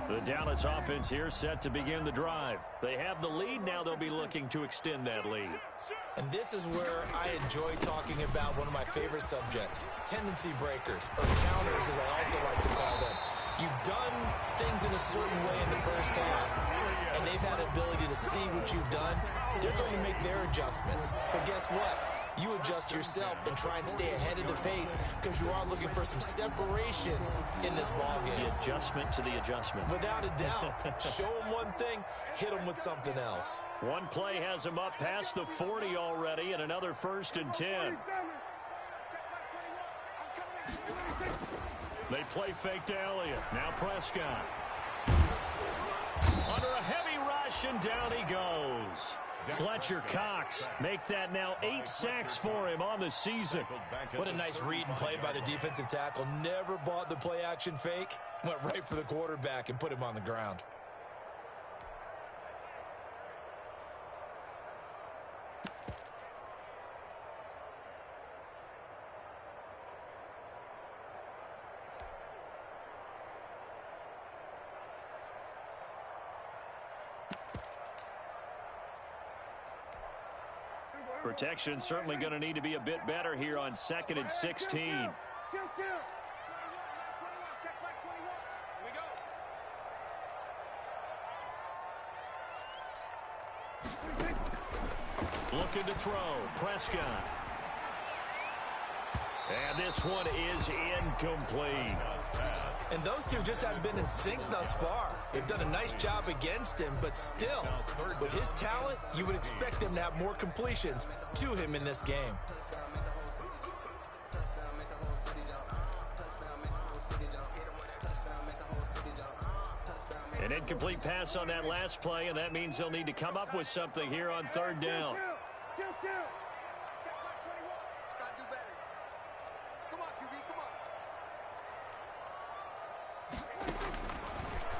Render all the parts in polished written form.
The Dallas offense here set to begin the drive. They have the lead. Now they'll be looking to extend that lead. And this is where I enjoy talking about one of my favorite subjects, tendency breakers, or counters as I also like to call them. You've done things in a certain way in the first half, and they've had the ability to see what you've done. They're going to make their adjustments. So guess what? You adjust yourself and try and stay ahead of the pace because you are looking for some separation in this ballgame. The adjustment to the adjustment. Without a doubt. Show them one thing, hit them with something else. One play has them up past the 40 already, and another 1st and 10. They play fake to Elliott. Now Prescott. Under a heavy rush, and down he goes. Fletcher Cox make that now 8 sacks for him on the season. What a nice read and play by the defensive tackle. Never bought the play action fake. Went right for the quarterback and put him on the ground. Protection certainly going to need to be a bit better here on 2nd and 16. Looking to throw. Prescott. And this one is incomplete. And those two just haven't been in sync thus far. They've done a nice job against him, but still, with his talent, you would expect them to have more completions to him in this game. An incomplete pass on that last play, and that means they'll need to come up with something here on 3rd down.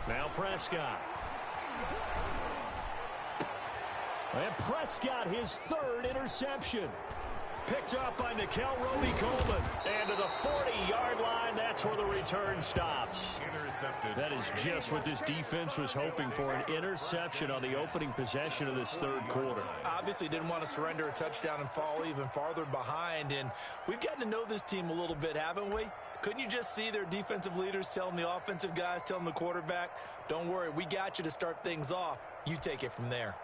Now Prescott. And Prescott, his 3rd interception. Picked up by Nickell Robey-Coleman. And to the 40-yard line, that's where the return stops. Intercepted. That is just what this defense was hoping for, an interception on the opening possession of this 3rd quarter. Obviously didn't want to surrender a touchdown and fall even farther behind. And we've gotten to know this team a little bit, haven't we? Couldn't you just see their defensive leaders telling the offensive guys, telling the quarterback, don't worry, we got you to start things off. You take it from there.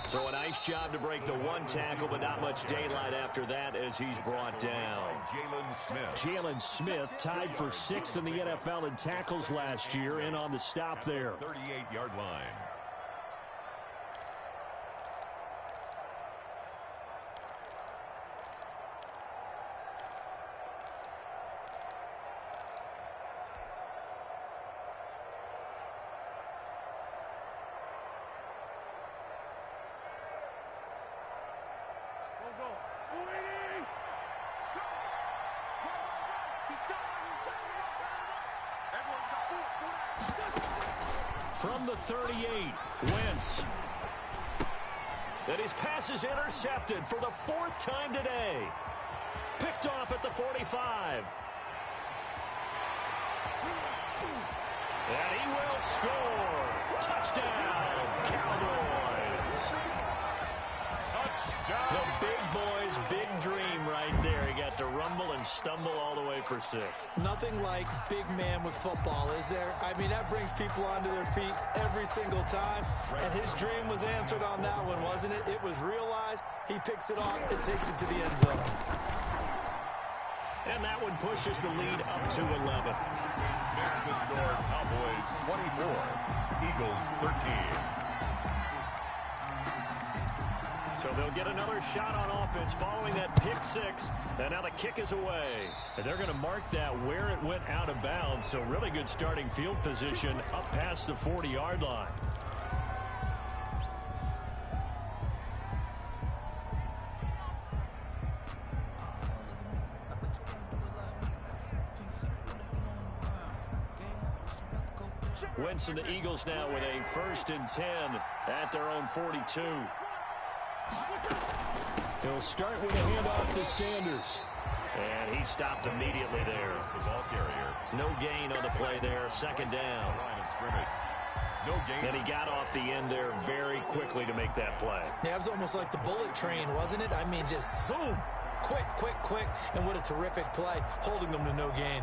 So a nice job to break the 1 tackle, but not much daylight after that as he's brought down. Jalen Smith tied for 6th in the NFL in tackles last year, in on the stop there. 38-yard line. From the 38, Wentz. And his pass is intercepted for the 4th time today. Picked off at the 45. And he will score. Touchdown, Cowboys. Touchdown. The big boys' big dream right there. He got to rumble and stumble all the way for 6. Nothing like big man with football, is there? I mean, that brings people onto their feet every single time. And his dream was answered on that one, wasn't it? It was realized. He picks it off and takes it to the end zone. And that one pushes the lead up to 11. Makes the score Cowboys 24, Eagles 13. So they'll get another shot on offense following that pick 6. And now the kick is away. And they're going to mark that where it went out of bounds. So really good starting field position up past the 40-yard line. Wentz and the Eagles now with a 1st and 10 at their own 42. He'll start with a handoff to Sanders. And he stopped immediately there. The ball carrier. No gain on the play there. 2nd down. Line of scrimmage. No gain. And he got off the end there very quickly to make that play. Yeah, it was almost like the bullet train, wasn't it? I mean, just zoom. Quick, quick, quick. And what a terrific play, holding them to no gain.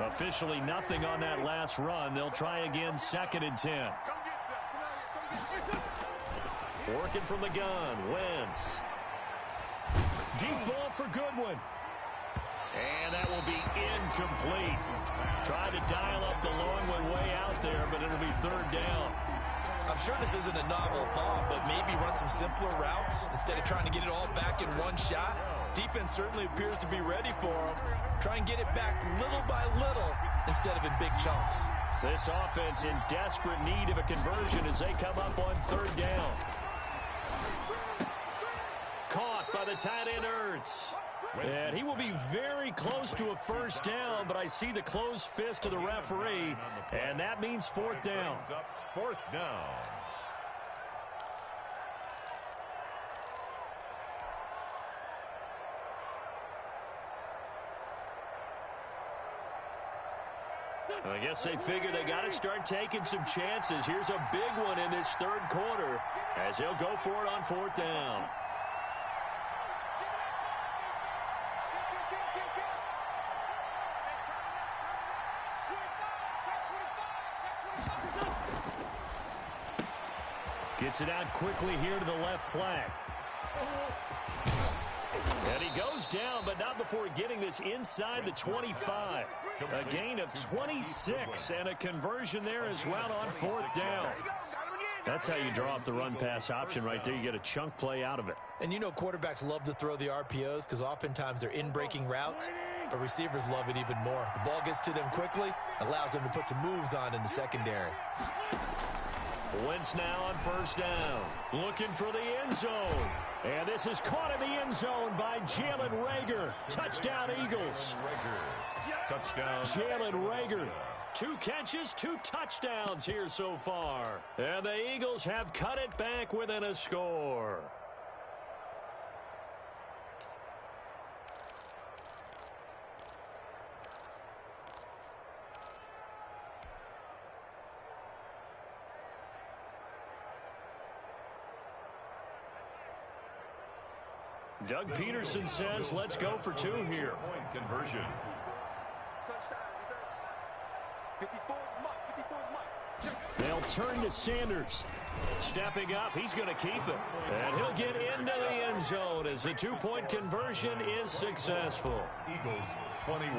Officially nothing on that last run. They'll try again, 2nd and 10. Working from the gun, Wentz. Deep ball for Goodwin. And that will be incomplete. Tried to dial up the long one way out there, but it'll be 3rd down. I'm sure this isn't a novel thought, but maybe run some simpler routes instead of trying to get it all back in one shot. Defense certainly appears to be ready for them. Try and get it back little by little instead of in big chunks. This offense in desperate need of a conversion as they come up on 3rd down. Caught by the tight end, Ertz. And he will be very close to a 1st down, but I see the closed fist of the referee, and that means 4th down. 4th down. I guess they figure they got to start taking some chances. Here's a big one in this 3rd quarter as he'll go for it on 4th down. Gets it out quickly here to the left flank. And he goes down, but not before getting this inside the 25. A gain of 26 and a conversion there as well on 4th down. That's how you draw up the run-pass option right there. You get a chunk play out of it. And you know quarterbacks love to throw the RPOs because oftentimes they're in-breaking routes, but receivers love it even more. The ball gets to them quickly, allows them to put some moves on in the secondary. Wentz now on 1st down. Looking for the end zone. And this is caught in the end zone by Jalen Reagor. Touchdown, Eagles. Touchdown. Jalen Reagor. 2 catches, 2 touchdowns here so far. And the Eagles have cut it back within a score. Doug Peterson says, let's go for 2 here. Point conversion. Touchdown, defense. 54 is Mike. They'll turn to Sanders. Stepping up, he's going to keep it. And he'll get into the end zone as the 2-point conversion is successful. Eagles 21.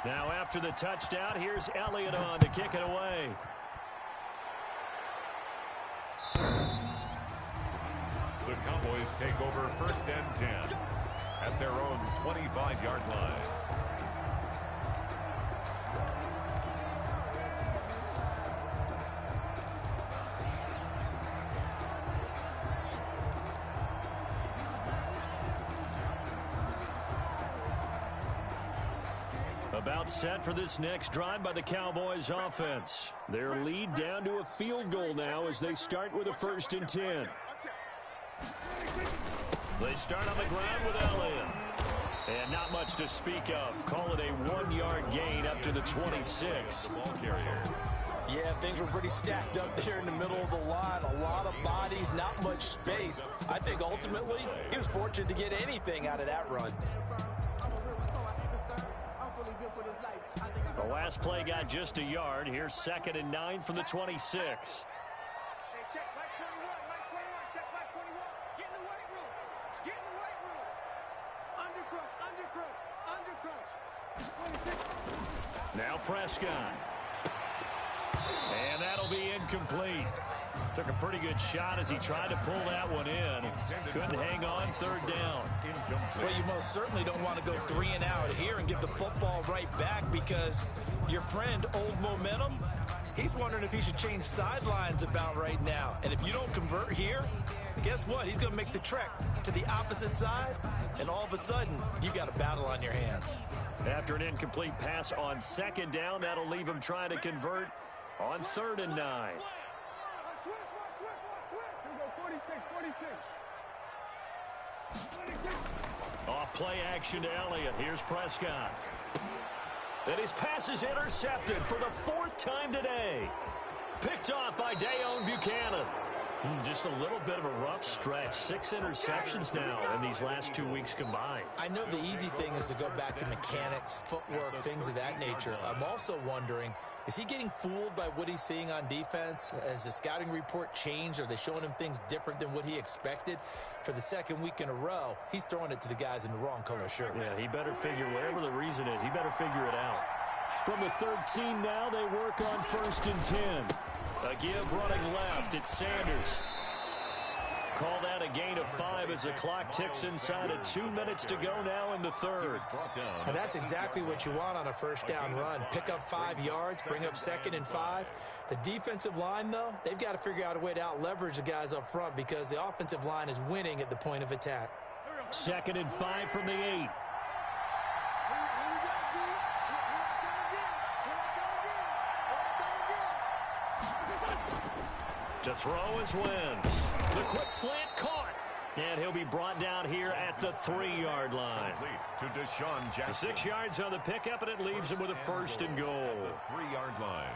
Now after the touchdown, here's Elliott on to kick it away. The Cowboys take over 1st and 10 at their own 25-yard line. About set for this next drive by the Cowboys offense. Their lead down to a field goal now as they start with a 1st and 10. They start on the ground with Elliott. And not much to speak of. Call it a 1-yard gain up to the 26. The ball carrier. Yeah, things were pretty stacked up there in the middle of the line. A lot of bodies, not much space. I think ultimately he was fortunate to get anything out of that run. The last play got just a yard. Here's 2nd and 9 from the 26. Now Prescott. And that'll be incomplete. Took a pretty good shot as he tried to pull that one in. Couldn't hang on, 3rd down. Well, you most certainly don't want to go 3 and out here and give the football right back because your friend, Old Momentum, he's wondering if he should change sidelines about right now. And if you don't convert here, guess what? He's going to make the trek to the opposite side, and all of a sudden, you've got a battle on your hands. After an incomplete pass on second down, that'll leave him trying to convert on 3rd and 9. Off play action to Elliott. Here's Prescott. And his pass is intercepted for the 4th time today. Picked off by Deone Bucannon. Just a little bit of a rough stretch. 6 interceptions now in these last 2 weeks combined. I know the easy thing is to go back to mechanics, footwork, things of that nature. I'm also wondering, is he getting fooled by what he's seeing on defense? Has the scouting report changed? Are they showing him things different than what he expected? For the 2nd week in a row, he's throwing it to the guys in the wrong color shirts. Yeah, he better figure, whatever the reason is, he better figure it out. From the 13 now, they work on 1st and 10. A give running left. It's Sanders. Call that a gain of 5 as the clock ticks inside of 2 minutes to go now in the 3rd. And that's exactly what you want on a 1st down run. Pick up 5 yards, bring up 2nd and 5. The defensive line, though, they've got to figure out a way to out-leverage the guys up front because the offensive line is winning at the point of attack. 2nd and 5 from the 8. To throw is Wentz. The quick slant caught. And he'll be brought down here at the 3-yard line. To Deshaun Jackson. 6 yards on the pickup, and it leaves him with a 1st and goal. The 3-yard line.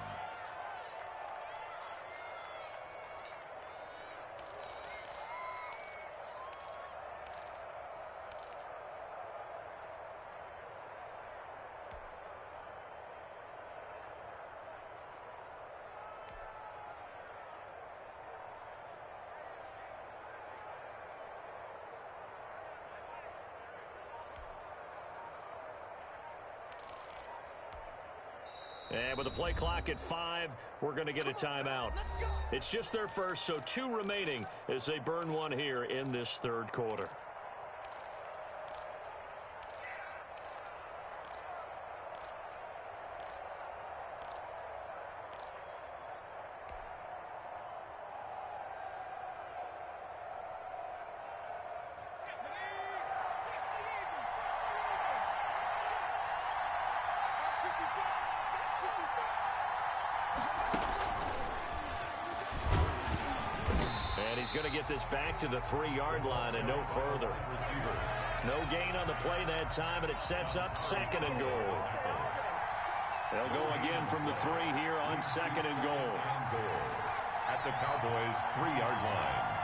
And with the play clock at 5, we're going to get a timeout. It's just their first, so 2 remaining as they burn one here in this 3rd quarter. He's going to get this back to the 3-yard line and no further. No gain on the play that time, and it sets up 2nd and goal. They'll go again from the 3 here on 2nd and goal. At the Cowboys' 3-yard line.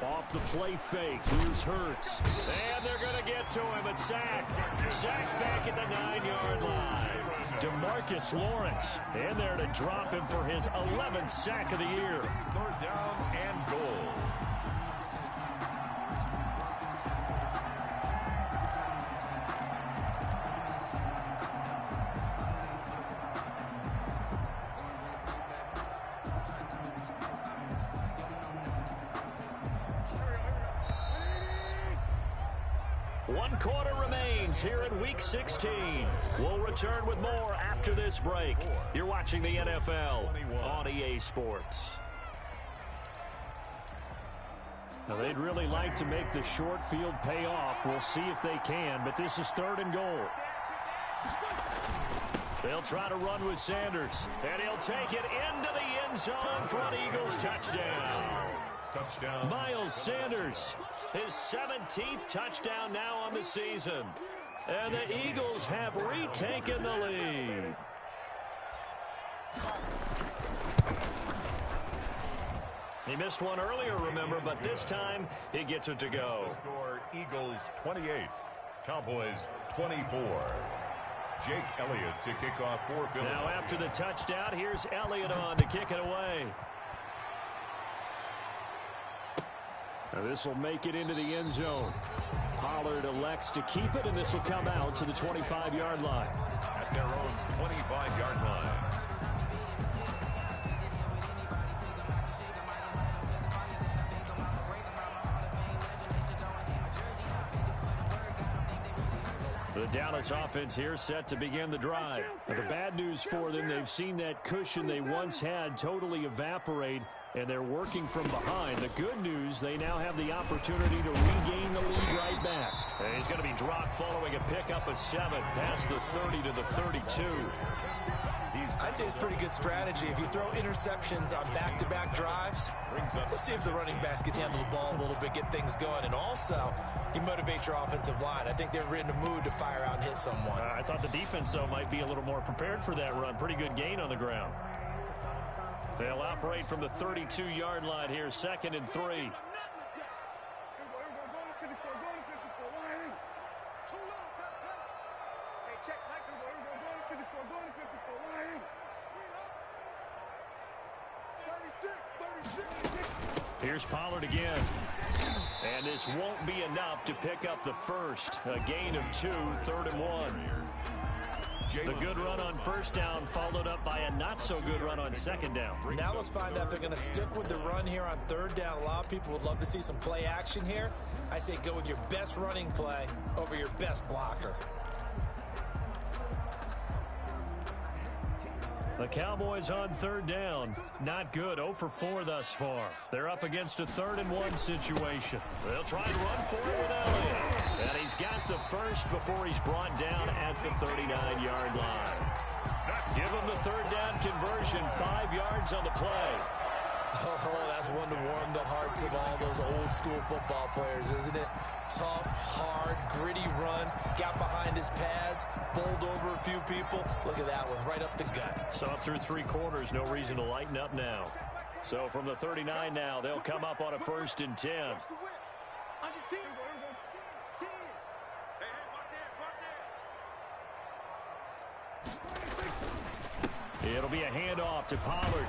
Off the play fake, here's Hurts. And they're going to get to him, a sack. Sack back at the 9-yard line. DeMarcus Lawrence in there to drop him for his 11th sack of the year. 4th down and goal. One quarter remains here in Week 16. We'll return with more after this break. You're watching the NFL on EA Sports. Now, they'd really like to make the short field pay off. We'll see if they can, but this is 3rd and goal. They'll try to run with Sanders, and he'll take it into the end zone for an Eagles touchdown. Touchdown. Miles Sanders, his 17th touchdown now on the season. And the Eagles have retaken the lead. He missed one earlier, remember, but this time he gets it to go. Score Eagles 28, Cowboys 24. Jake Elliott to kick off for Philadelphia. Now after the touchdown, here's Elliott on to kick it away. Now this will make it into the end zone. Pollard elects to keep it, and this will come out to the 25-yard line. At their own 25-yard line. The The Dallas offense here set to begin the drive. Now, the bad news for them, they've seen that cushion they once had totally evaporate, and they're working from behind. The good news, they now have the opportunity to regain the lead right back. And he's going to be dropped following a pickup of 7 past the 30 to the 32. I'd say it's pretty good strategy. If you throw interceptions on back-to-back drives, we'll see if the running backs can handle the ball a little bit, get things going. And also, you motivate your offensive line. I think they're in the mood to fire out and hit someone. I thought the defense, though, might be a little more prepared for that run. Pretty good gain on the ground. They'll operate from the 32-yard line here, 2nd and 3. Here's Pollard again. And this won't be enough to pick up the first. A gain of 2, 3rd and 1. The good run on first down followed up by a not-so-good run on 2nd down. Now let's find out if they're going to stick with the run here on 3rd down. A lot of people would love to see some play action here. I say go with your best running play over your best blocker. The Cowboys on 3rd down. Not good. 0 for 4 thus far. They're up against a 3rd and 1 situation. They'll try and run for it with Elliott. And he's got the first before he's brought down at the 39-yard line. Give him the 3rd down conversion. 5 yards on the play. Oh, that's one to warm the hearts of all those old-school football players, isn't it? Tough, hard, gritty run. Got behind his pads, bowled over a few people. Look at that one, right up the gut. So through 3 quarters, no reason to lighten up now. So from the 39 now, they'll come up on a 1st and 10. It'll be a handoff to Pollard.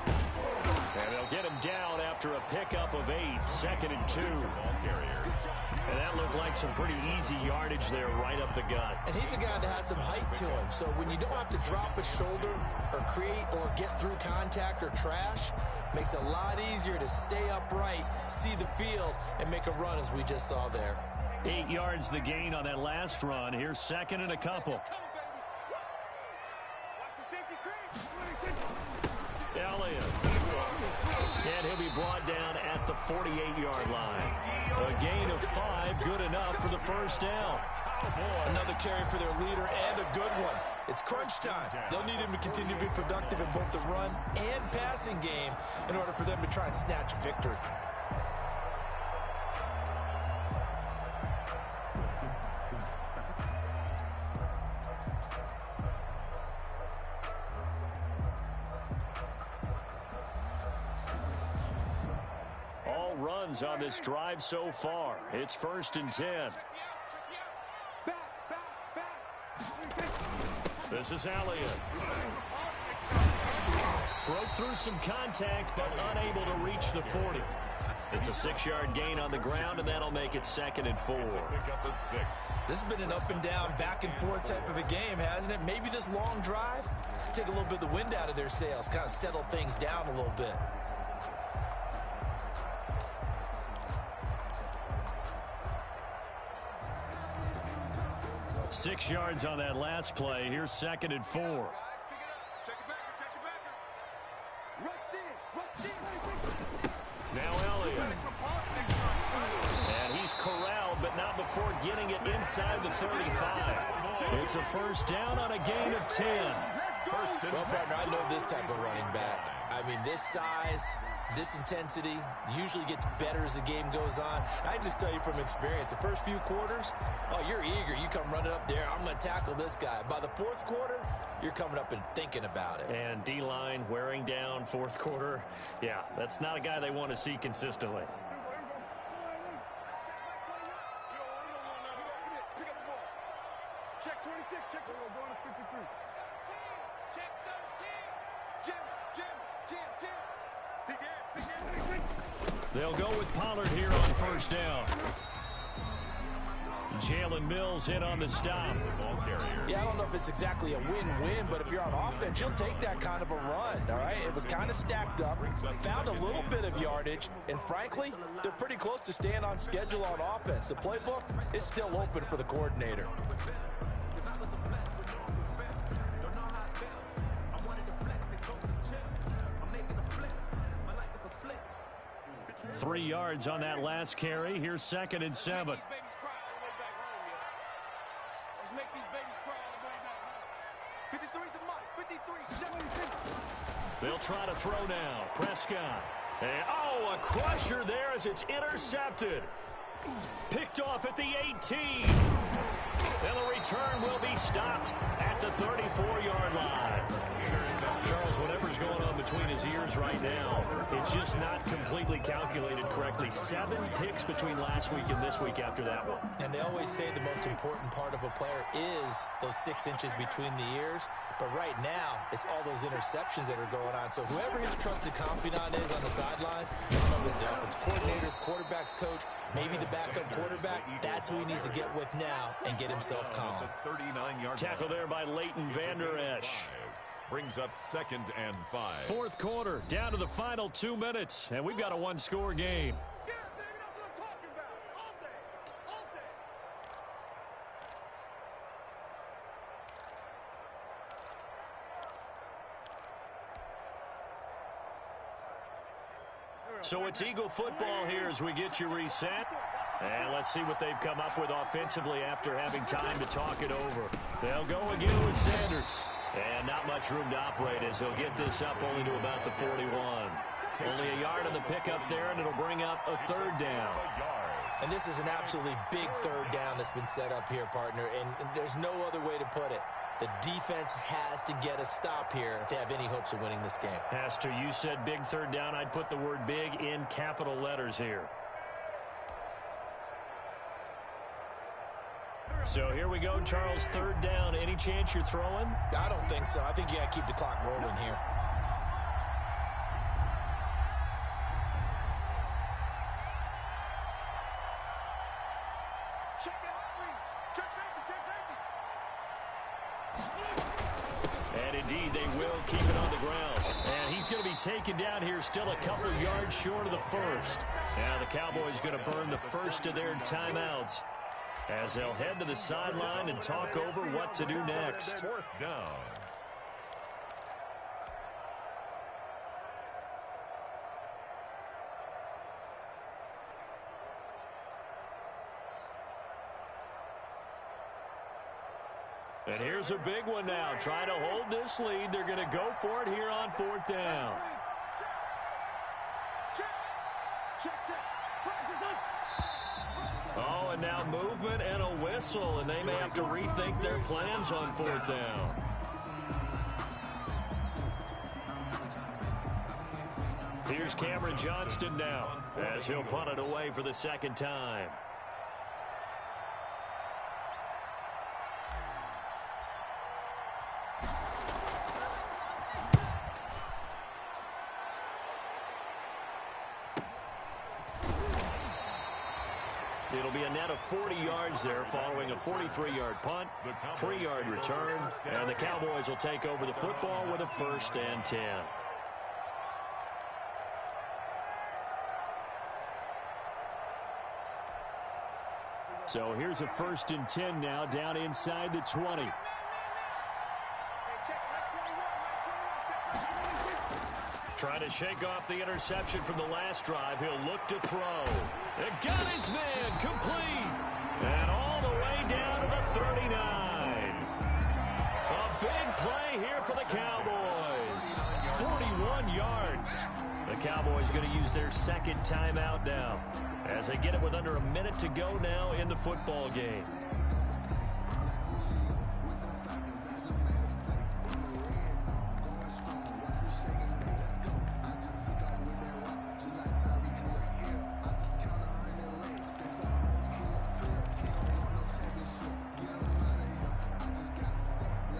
And they'll get him down after a pickup of 8, 2nd and 2. And that looked like some pretty easy yardage there right up the gut. And he's a guy that has some height to him. So when you don't have to drop a shoulder or create or get through contact or trash, makes it a lot easier to stay upright, see the field, and make a run as we just saw there. 8 yards the gain on that last run. Here's 2nd and a couple. Elliott. And he'll be brought down at the 48-yard line. A gain of 5, good enough for the first down. Another carry for their leader and a good one. It's crunch time. They'll need him to continue to be productive in both the run and passing game in order for them to try and snatch a victory. Runs on this drive so far. It's 1st and 10. This is Elliott. Broke through some contact, but unable to reach the 40. It's a 6-yard gain on the ground, and that'll make it 2nd and 4. This has been an up and down, back and forth type of a game, hasn't it? Maybe this long drive, take a little bit of the wind out of their sails, kind of settle things down a little bit. Six yards on that last play. Here's 2nd and 4. Now Elliott. And he's corralled, but not before getting it inside the 35. It's a 1st down on a gain of 10. Well, partner, I know this type of running back. I mean, this size, this intensity usually gets better as the game goes on. I just tell you from experience, the first few quarters, oh, you're eager. You come running up there, I'm going to tackle this guy. By the 4th quarter, you're coming up and thinking about it. And D-line wearing down 4th quarter. Yeah, that's not a guy they want to see consistently. Check 26, check 53. Check 13. Jim. They'll go with Pollard here on 1st down. Jalen Mills in on the stop. Yeah, I don't know if it's exactly a win-win, but if you're on offense, you'll take that kind of a run, all right? It was kind of stacked up, found a little bit of yardage, and frankly, they're pretty close to staying on schedule on offense. The playbook is still open for the coordinator. 3 yards on that last carry. Here's 2nd and 7. Let's make these babies cry all the way back home. 53's the mark. 53. They'll try to throw now. Prescott. And, a crusher there as it's intercepted. Picked off at the 18. And the return will be stopped at the 34-yard line. Charles, whatever's going on between his ears right now, it's just not completely calculated correctly. 7 picks between last week and this week after that one. And they always say the most important part of a player is those 6 inches between the ears. But right now, it's all those interceptions that are going on. So whoever his trusted confidant is on the sidelines, I don't know if it's the offense coordinator, quarterback's coach, maybe the backup quarterback, that's who he needs to get with now and get himself calm. Tackle there by Leighton Vander Esch. Brings up 2nd and 5. 4th quarter, down to the final 2 minutes, and we've got a 1-score game. Yeah, baby, that's what I'm talking about. All day. All day. So it's Eagle football here as we get you reset. And let's see what they've come up with offensively after having time to talk it over. They'll go again with Sanders. And not much room to operate as he'll get this up only to about the 41. Only a yard on the pickup there, and it'll bring up a 3rd down. And this is an absolutely big 3rd down that's been set up here, partner. And there's no other way to put it. The defense has to get a stop here if they have any hopes of winning this game. Has to. You said big 3rd down. I'd put the word big in capital letters here. So here we go, Charles, 3rd down. Any chance you're throwing? I don't think so. I think you got to keep the clock rolling here. Check the heart rate. Check safety. And indeed, they will keep it on the ground. And he's going to be taken down here, still a couple yards short of the 1st. Now the Cowboys going to burn the 1st of their timeouts, as they'll head to the sideline and talk over what to do next. 4th down. And here's a big one now. Trying to hold this lead. They're going to go for it here on 4th down. Oh, and now movement and a whistle, and they may have to rethink their plans on 4th down. Here's Cameron Johnston now, as he'll punt it away for the 2nd time. It'll be a net of 40 yards there following a 43-yard punt, 3-yard return, and the Cowboys will take over the football with a 1st and 10. So here's a 1st and 10 now, down inside the 20. Trying to shake off the interception from the last drive. He'll look to throw. And got his man complete. And all the way down to the 39. A big play here for the Cowboys. 41 yards. The Cowboys going to use their 2nd timeout now, as they get it with under a minute to go now in the football game.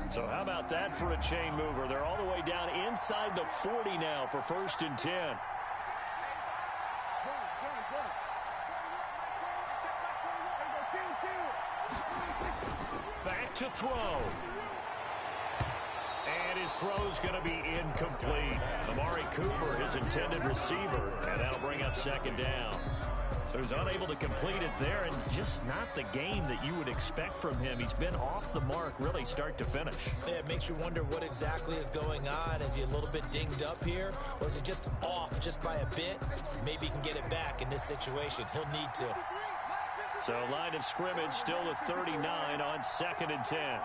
So how about that for a chain mover? They're all the way down inside the 40 now for 1st and 10. Back to throw. And his throw's going to be incomplete. Amari Cooper, his intended receiver, and that'll bring up 2nd down. who's unable to complete it there, and just not the game that you would expect from him. He's been off the mark really start to finish. Yeah, it makes you wonder what exactly is going on. Is he a little bit dinged up here, or is it just off just by a bit? Maybe he can get it back in this situation. He'll need to. So line of scrimmage still with 39 on 2nd and 10.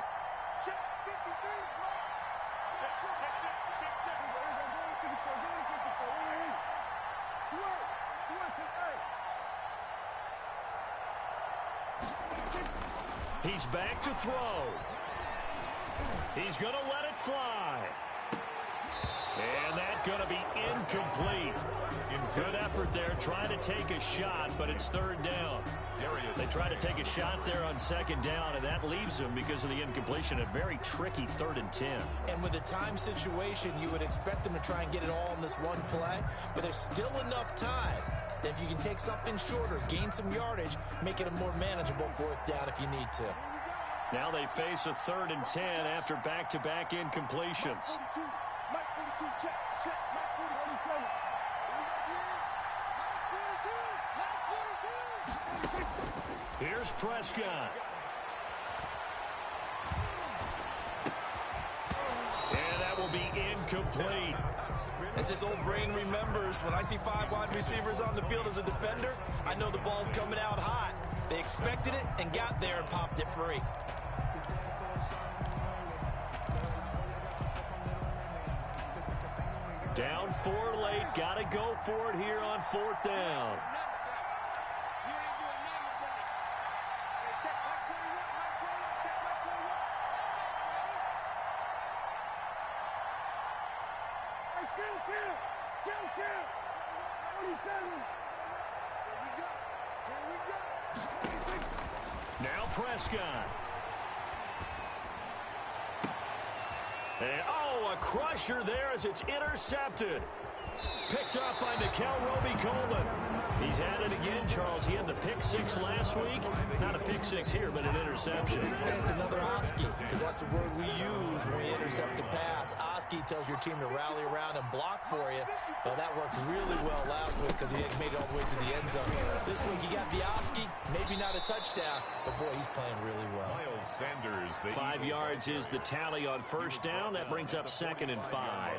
He's back to throw. He's going to let it fly. And that's going to be incomplete. Good effort there trying to take a shot, but it's 3rd down. They try to take a shot there on 2nd down, and that leaves them, because of the incompletion, a very tricky 3rd and 10. And with the time situation, you would expect them to try and get it all in this one play, but there's still enough time that if you can take something shorter, gain some yardage, make it a more manageable 4th down if you need to. Now they face a 3rd and 10 after back-to-back incompletions. Here's Prescott. And that will be incomplete. As his old brain remembers, when I see 5 wide receivers on the field as a defender, I know the ball's coming out hot. They expected it and got there and popped it free. Down 4 late. Got to go for it here on 4th down. Now Prescott. And, a crusher there as it's intercepted. Picked up by Nikel Roby-Coleman. He's had it again, Charles. He had the pick 6 last week. Not a pick 6 here, but an interception. It's another Oski, because that's the word we use when we intercept a pass. Oski tells your team to rally around and block for you. But that worked really well last week because he made it all the way to the end zone. This week he got the Oski, maybe not a touchdown, but boy, he's playing really well. Miles Sanders, 5 yards is the tally on 1st down. That brings up 2nd and 5.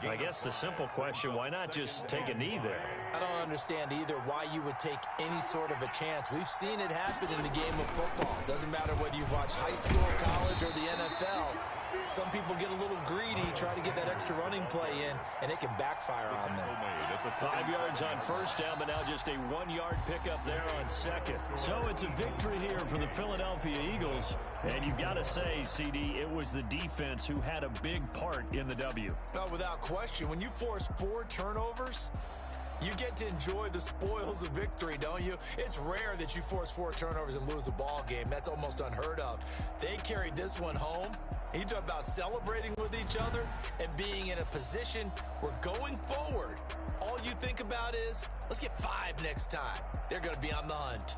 I guess the simple question, why not just take a knee there? I don't understand either why you would take any sort of a chance. We've seen it happen in the game of football. Doesn't matter whether you've watched high school, college, or the NFL. Some people get a little greedy, try to get that extra running play in, and it can backfire on them. 5 yards on 1st down, but now just a 1-yard pickup there on 2nd. So it's a victory here for the Philadelphia Eagles. And you've got to say, CD, it was the defense who had a big part in the W. No, without question. When you force 4 turnovers, you get to enjoy the spoils of victory, don't you? It's rare that you force 4 turnovers and lose a ball game. That's almost unheard of. They carried this one home. You talk about celebrating with each other and being in a position where going forward, all you think about is, let's get 5 next time. They're going to be on the hunt.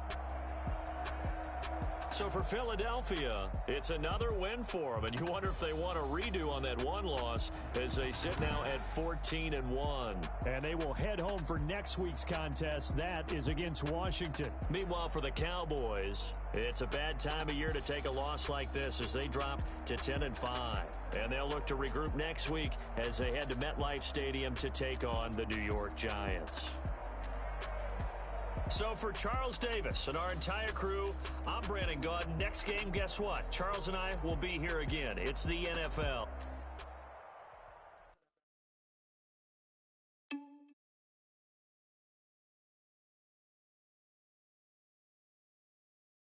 So for Philadelphia, it's another win for them, and you wonder if they want a redo on that one loss as they sit now at 14-1. And they will head home for next week's contest. That is against Washington. Meanwhile, for the Cowboys, it's a bad time of year to take a loss like this as they drop to 10-5. And they'll look to regroup next week as they head to MetLife Stadium to take on the New York Giants. So for Charles Davis and our entire crew, I'm Brandon Gaudin. Next game, guess what? Charles and I will be here again. It's the NFL.